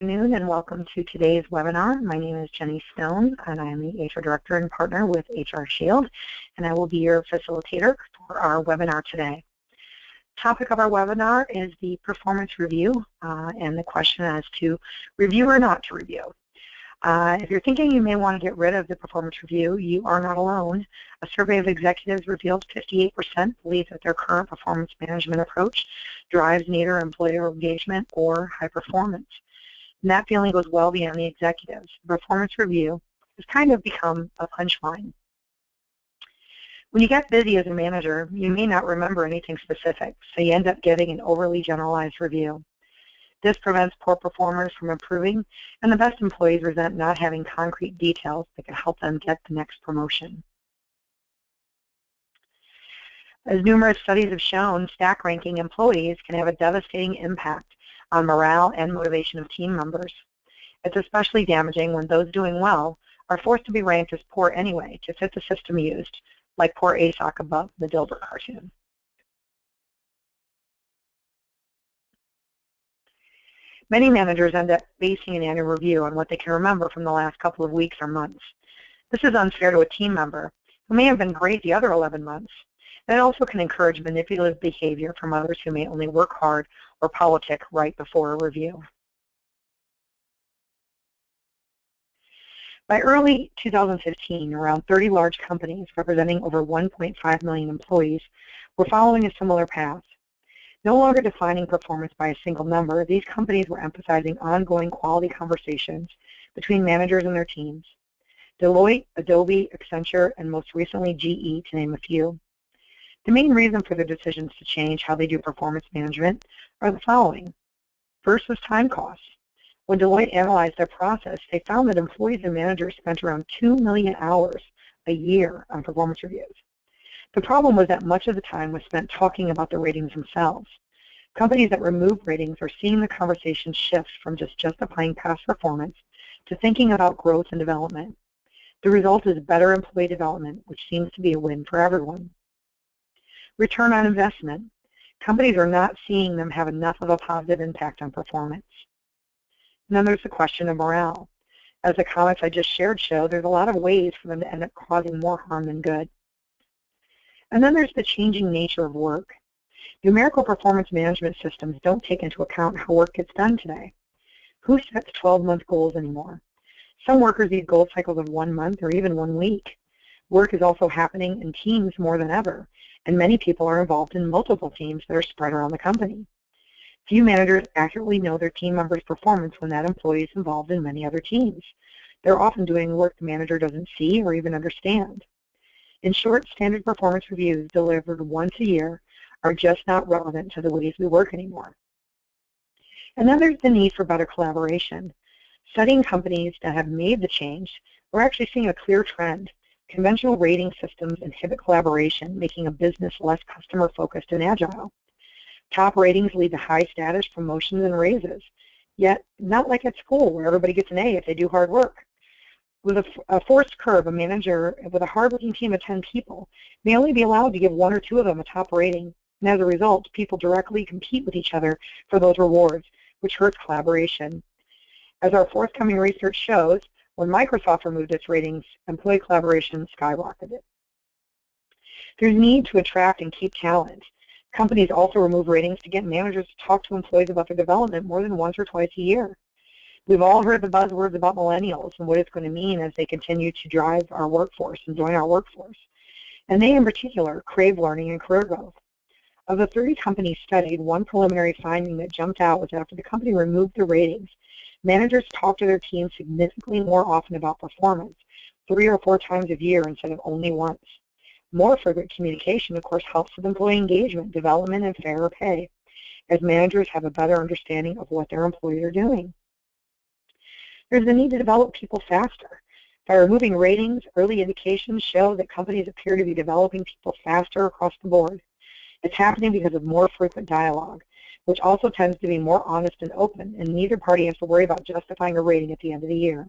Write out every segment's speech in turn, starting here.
afternoon and welcome to today's webinar. My name is Jenny Stone and I'm the HR Director and Partner with HR Shield, and I will be your facilitator for our webinar today. Topic of our webinar is the performance review and the question as to review or not to review. If you're thinking you may want to get rid of the performance review, you are not alone. A survey of executives revealed 58% believe that their current performance management approach drives neither employer engagement or high performance. And that feeling goes well beyond the executives. The performance review has kind of become a punchline. When you get busy as a manager, you may not remember anything specific, so you end up giving an overly generalized review. This prevents poor performers from improving, and the best employees resent not having concrete details that can help them get the next promotion. As numerous studies have shown, stack ranking employees can have a devastating impact on morale and motivation of team members. It's especially damaging when those doing well are forced to be ranked as poor anyway to fit the system used, like poor ASOC above the Dilbert cartoon. Many managers end up basing an annual review on what they can remember from the last couple of weeks or months. This is unfair to a team member who may have been great the other 11 months. And it also can encourage manipulative behavior from others who may only work hard or politic right before a review. By early 2015, around 30 large companies representing over 1.5 million employees were following a similar path. No longer defining performance by a single number, these companies were emphasizing ongoing quality conversations between managers and their teams. Deloitte, Adobe, Accenture, and most recently GE, to name a few. The main reason for the decisions to change how they do performance management are the following. First was time costs. When Deloitte analyzed their process, they found that employees and managers spent around 2 million hours a year on performance reviews. The problem was that much of the time was spent talking about the ratings themselves. Companies that remove ratings are seeing the conversation shift from just justifying past performance to thinking about growth and development. The result is better employee development, which seems to be a win for everyone. Return on investment. Companies are not seeing them have enough of a positive impact on performance. And then there's the question of morale. As the comments I just shared show, there's a lot of ways for them to end up causing more harm than good. And then there's the changing nature of work. Numerical performance management systems don't take into account how work gets done today. Who sets 12-month goals anymore? Some workers need goal cycles of 1 month or even 1 week. Work is also happening in teams more than ever, and many people are involved in multiple teams that are spread around the company. Few managers accurately know their team members' performance when that employee is involved in many other teams. They're often doing work the manager doesn't see or even understand. In short, standard performance reviews delivered once a year are just not relevant to the ways we work anymore. And then there's the need for better collaboration. Studying companies that have made the change, we're actually seeing a clear trend. Conventional rating systems inhibit collaboration, making a business less customer-focused and agile. Top ratings lead to high status, promotions, and raises, yet not like at school where everybody gets an A if they do hard work. With a forced curve, a manager with a hardworking team of 10 people may only be allowed to give 1 or 2 of them a top rating, and as a result, people directly compete with each other for those rewards, which hurts collaboration. As our forthcoming research shows, when Microsoft removed its ratings, employee collaboration skyrocketed. There's need to attract and keep talent. Companies also remove ratings to get managers to talk to employees about their development more than once or twice a year. We've all heard the buzzwords about millennials and what it's going to mean as they continue to drive our workforce and join our workforce. And they, in particular, crave learning and career growth. Of the 30 companies studied, one preliminary finding that jumped out was after the company removed the ratings, managers talk to their team significantly more often about performance, 3 or 4 times a year instead of only once. More frequent communication, of course, helps with employee engagement, development, and fairer pay, as managers have a better understanding of what their employees are doing. There's the need to develop people faster. By removing ratings, early indications show that companies appear to be developing people faster across the board. It's happening because of more frequent dialogue, which also tends to be more honest and open, and neither party has to worry about justifying a rating at the end of the year.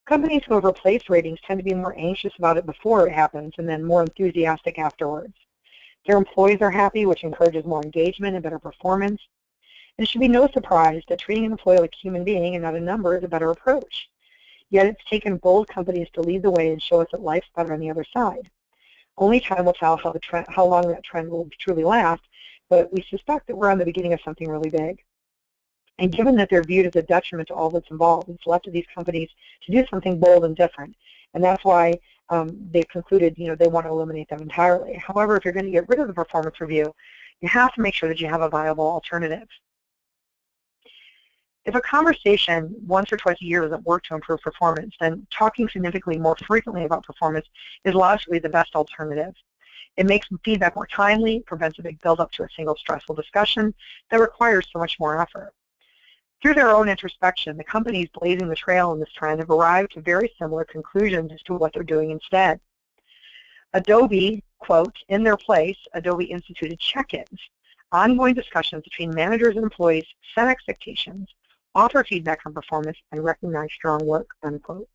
Companies who have replaced ratings tend to be more anxious about it before it happens and then more enthusiastic afterwards. Their employees are happy, which encourages more engagement and better performance. And it should be no surprise that treating an employee like a human being and not a number is a better approach. Yet it's taken bold companies to lead the way and show us that life's better on the other side. Only time will tell how long that trend will truly last, but we suspect that we're on the beginning of something really big. And given that they're viewed as a detriment to all that's involved, it's left to these companies to do something bold and different. And that's why they've concluded, they want to eliminate them entirely. However, if you're going to get rid of the performance review, you have to make sure that you have a viable alternative. If a conversation once or twice a year doesn't work to improve performance, then talking significantly more frequently about performance is logically the best alternative. It makes feedback more timely, prevents a big buildup to a single stressful discussion that requires so much more effort. Through their own introspection, the companies blazing the trail in this trend have arrived to very similar conclusions as to what they're doing instead. Adobe, quote, in their place, Adobe instituted check-ins, ongoing discussions between managers and employees, set expectations, offer feedback on performance, and recognize strong work, unquote.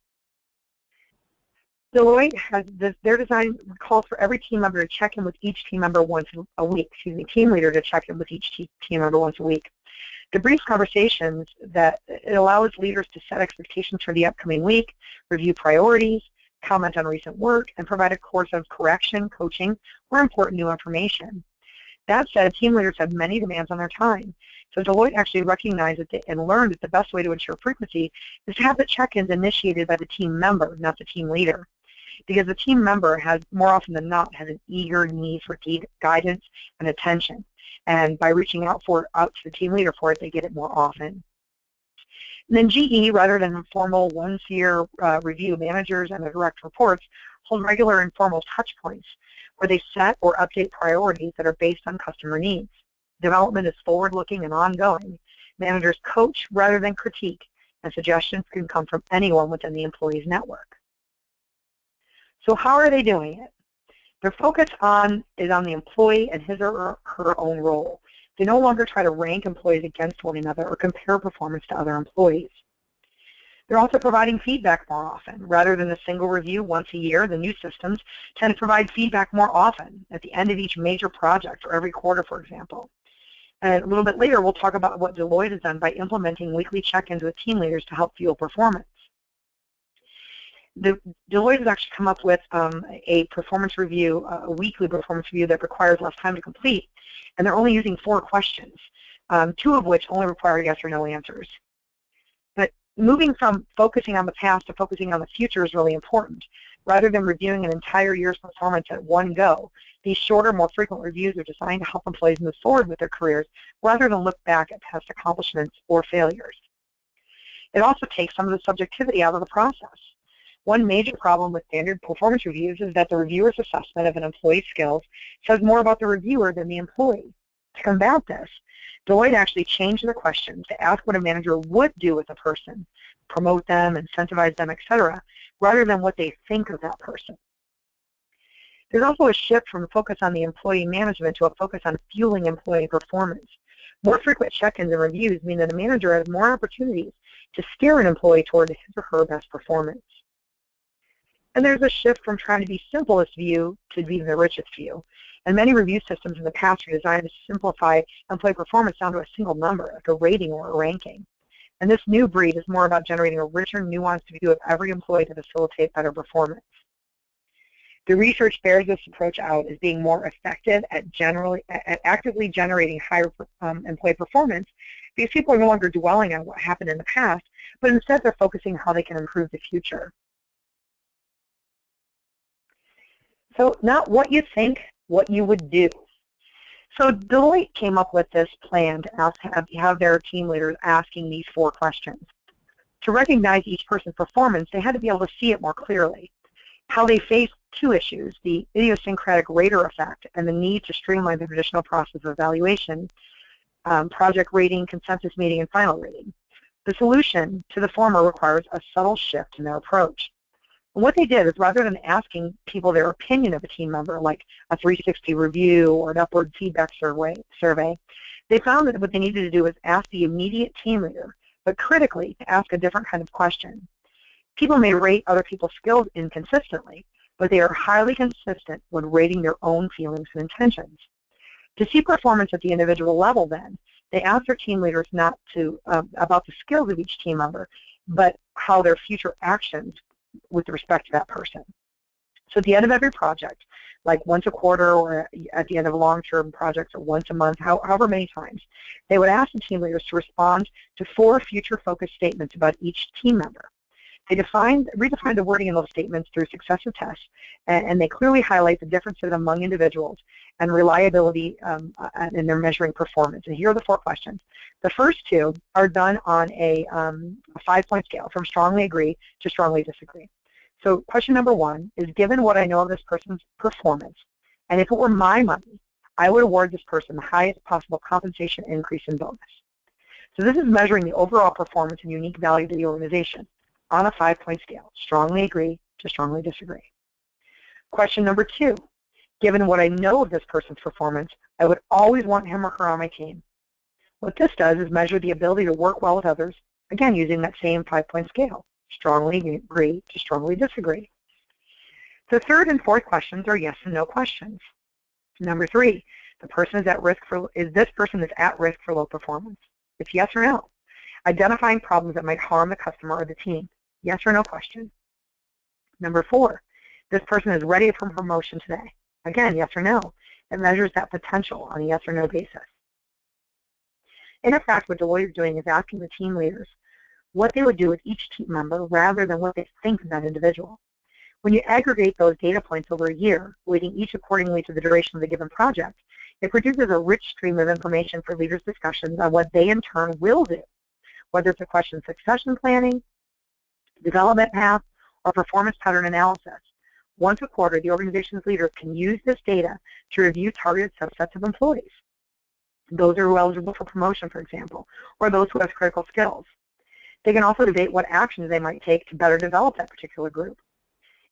Deloitte has their design calls for every team member to check in with each team member once a week, team leader to check in with each team member once a week. The brief conversations that it allows leaders to set expectations for the upcoming week, review priorities, comment on recent work, and provide a course of correction, coaching, or important new information. That said, team leaders have many demands on their time. So Deloitte actually recognized and learned that the best way to ensure frequency is to have the check-ins initiated by the team member, not the team leader. Because the team member has, more often than not, has an eager need for guidance and attention. And by reaching out to the team leader for it, they get it more often. And then GE, rather than informal once-a-year review, managers and their direct reports hold regular informal touch points where they set or update priorities that are based on customer needs. Development is forward-looking and ongoing. Managers coach rather than critique, and suggestions can come from anyone within the employee's network. So how are they doing it? Their focus is on the employee and his or her own role. They no longer try to rank employees against one another or compare performance to other employees. They're also providing feedback more often. Rather than a single review once a year, the new systems tend to provide feedback more often at the end of each major project or every quarter, for example. And a little bit later, we'll talk about what Deloitte has done by implementing weekly check-ins with team leaders to help fuel performance. Deloitte has actually come up with a performance review, a weekly performance review that requires less time to complete, and they're only using 4 questions, 2 of which only require yes or no answers. But moving from focusing on the past to focusing on the future is really important. Rather than reviewing an entire year's performance at one go, these shorter, more frequent reviews are designed to help employees move forward with their careers rather than look back at past accomplishments or failures. It also takes some of the subjectivity out of the process. One major problem with standard performance reviews is that the reviewer's assessment of an employee's skills says more about the reviewer than the employee. To combat this, Deloitte actually changed the questions to ask what a manager would do with a person, promote them, incentivize them, etc., rather than what they think of that person. There's also a shift from a focus on the employee management to a focus on fueling employee performance. More frequent check-ins and reviews mean that a manager has more opportunities to steer an employee toward his or her best performance. And there's a shift from trying to be simplest view to be the richest view. And many review systems in the past are designed to simplify employee performance down to a single number, like a rating or a ranking. And this new breed is more about generating a richer, nuanced view of every employee to facilitate better performance. The research bears this approach out as being more effective at actively generating higher employee performance, because people are no longer dwelling on what happened in the past, but instead they're focusing on how they can improve the future. So not what you think, what you would do. So Deloitte came up with this plan to have their team leaders asking these 4 questions. To recognize each person's performance, they had to be able to see it more clearly. How they faced 2 issues, the idiosyncratic rater effect and the need to streamline the traditional process of evaluation, project rating, consensus meeting, and final rating. The solution to the former requires a subtle shift in their approach. And what they did is, rather than asking people their opinion of a team member, like a 360 review or an upward feedback survey, they found that what they needed to do was ask the immediate team leader, but critically, to ask a different kind of question. People may rate other people's skills inconsistently, but they are highly consistent when rating their own feelings and intentions. To see performance at the individual level, then, They ask their team leaders not to about the skills of each team member, but how their future actions with respect to that person. So at the end of every project, like once a quarter or at the end of long-term projects or once a month, however many times, they would ask the team leaders to respond to 4 future-focused statements about each team member. They redefine the wording in those statements through successive tests, and they clearly highlight the differences among individuals and reliability in their measuring performance. And here are the 4 questions. The first 2 are done on a 5-point scale, from strongly agree to strongly disagree. So question number 1 is, given what I know of this person's performance, and if it were my money, I would award this person the highest possible compensation increase and bonus. So this is measuring the overall performance and unique value to the organization on a 5-point scale, strongly agree to strongly disagree. Question number 2, given what I know of this person's performance, I would always want him or her on my team. What this does is measure the ability to work well with others, again using that same 5-point scale, strongly agree to strongly disagree. The third and fourth questions are yes and no questions. Number 3, is this person at risk for low performance? It's yes or no. Identifying problems that might harm the customer or the team, yes or no question. Number 4, this person is ready for promotion today. Again, yes or no. It measures that potential on a yes or no basis. In effect, what Deloitte is doing is asking the team leaders what they would do with each team member rather than what they think of that individual. When you aggregate those data points over a year, weighting each accordingly to the duration of the given project, it produces a rich stream of information for leaders' discussions on what they in turn will do, whether it's a question of succession planning, development path, or performance pattern analysis. Once a quarter, the organization's leaders can use this data to review targeted subsets of employees, those who are eligible for promotion, for example, or those who have critical skills. They can also debate what actions they might take to better develop that particular group.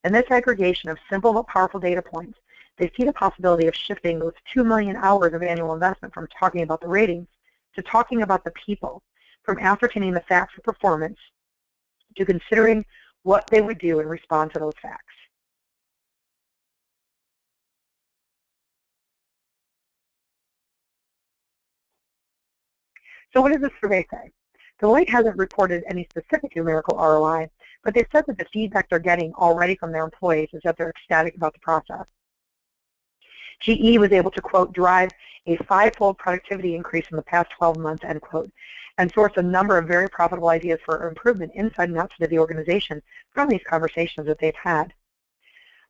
In this aggregation of simple but powerful data points, they see the possibility of shifting those 2 million hours of annual investment from talking about the ratings to talking about the people, from ascertaining the facts of performance to considering what they would do in response to those facts. So what does this survey say? Deloitte hasn't reported any specific numerical ROI, but they've said that the feedback they're getting already from their employees is that they're ecstatic about the process. GE was able to, quote, drive a 5-fold productivity increase in the past 12 months, end quote, and source a number of very profitable ideas for improvement inside and outside of the organization from these conversations that they've had.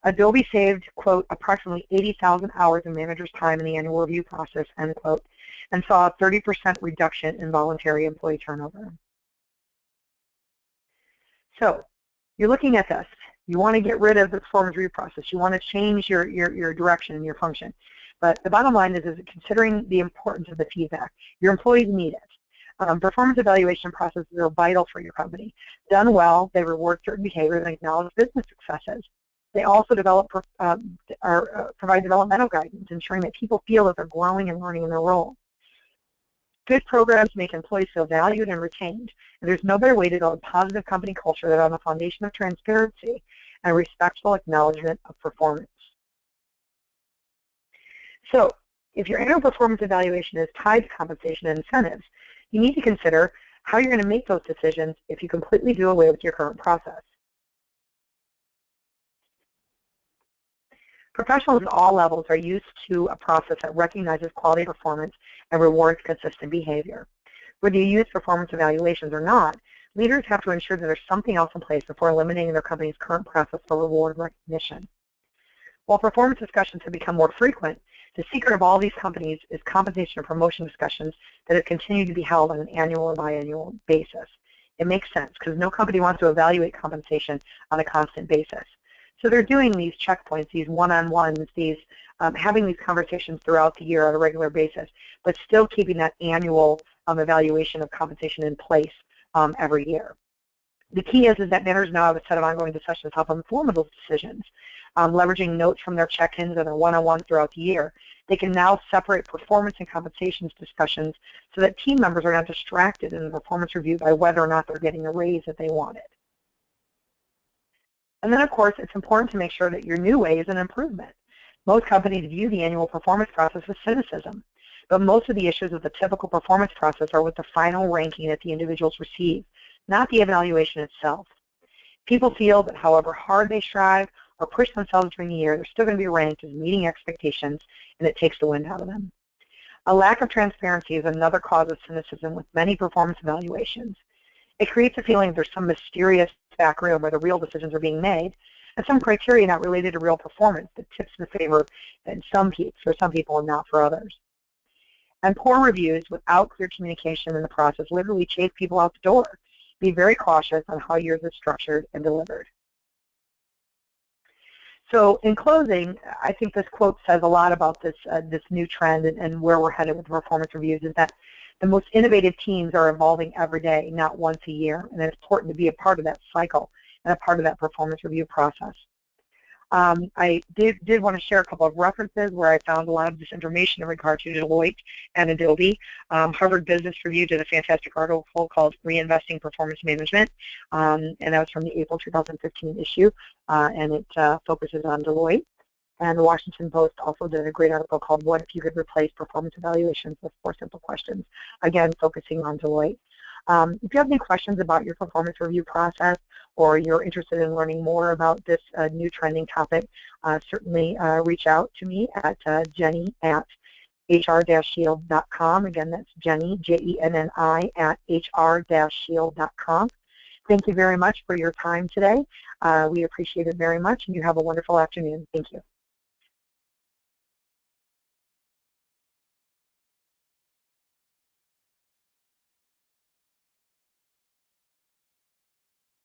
Adobe saved, quote, approximately 80,000 hours of managers' time in the annual review process, end quote, and saw a 30% reduction in voluntary employee turnover. So you're looking at this. You want to get rid of the performance review process. You want to change your direction and your function. But the bottom line is considering the importance of the feedback. Your employees need it. Performance evaluation processes are vital for your company. Done well, they reward certain behaviors and acknowledge business successes. They also provide developmental guidance, ensuring that people feel that they're growing and learning in their role. Good programs make employees feel valued and retained, and there's no better way to build a positive company culture than on the foundation of transparency and respectful acknowledgement of performance. So, if your annual performance evaluation is tied to compensation and incentives, you need to consider how you're going to make those decisions if you completely do away with your current process. Professionals at all levels are used to a process that recognizes quality performance and rewards consistent behavior. Whether you use performance evaluations or not, leaders have to ensure that there's something else in place before eliminating their company's current process for reward recognition. While performance discussions have become more frequent, the secret of all these companies is compensation and promotion discussions that have continued to be held on an annual or biannual basis. It makes sense because no company wants to evaluate compensation on a constant basis. So they're doing these checkpoints, these one-on-ones, having these conversations throughout the year on a regular basis, but still keeping that annual evaluation of compensation in place every year. The key is that managers now have a set of ongoing discussions to help inform those decisions. Leveraging notes from their check-ins and their one-on-ones throughout the year, they can now separate performance and compensation discussions so that team members are not distracted in the performance review by whether or not they're getting the raise that they wanted. And then, of course, it's important to make sure that your new way is an improvement. Most companies view the annual performance process with cynicism. But most of the issues with the typical performance process are with the final ranking that the individuals receive, not the evaluation itself. People feel that however hard they strive or push themselves during the year, they're still going to be ranked as meeting expectations, and it takes the wind out of them. A lack of transparency is another cause of cynicism with many performance evaluations. It creates a feeling there's some mysterious back room where the real decisions are being made, and some criteria not related to real performance that tips in favor in some people and not for others. And poor reviews without clear communication in the process literally chase people out the door. Be very cautious on how yours is structured and delivered. So in closing, I think this quote says a lot about this new trend and where we're headed with performance reviews, is that the most innovative teams are evolving every day, not once a year, and it's important to be a part of that cycle and a part of that performance review process. I did want to share a couple of references where I found a lot of this information in regard to Deloitte and Adobe. Harvard Business Review did a fantastic article called Reinvesting Performance Management, and that was from the April 2015 issue, and it focuses on Deloitte. And the Washington Post also did a great article called What If You Could Replace Performance Evaluations with 4 Simple Questions, again focusing on Deloitte. If you have any questions about your performance review process, or you're interested in learning more about this new trending topic, certainly reach out to me at jenny@hr-shield.com. Again, that's Jenny, Jenni, at hr-shield.com. Thank you very much for your time today. We appreciate it very much, and you have a wonderful afternoon. Thank you.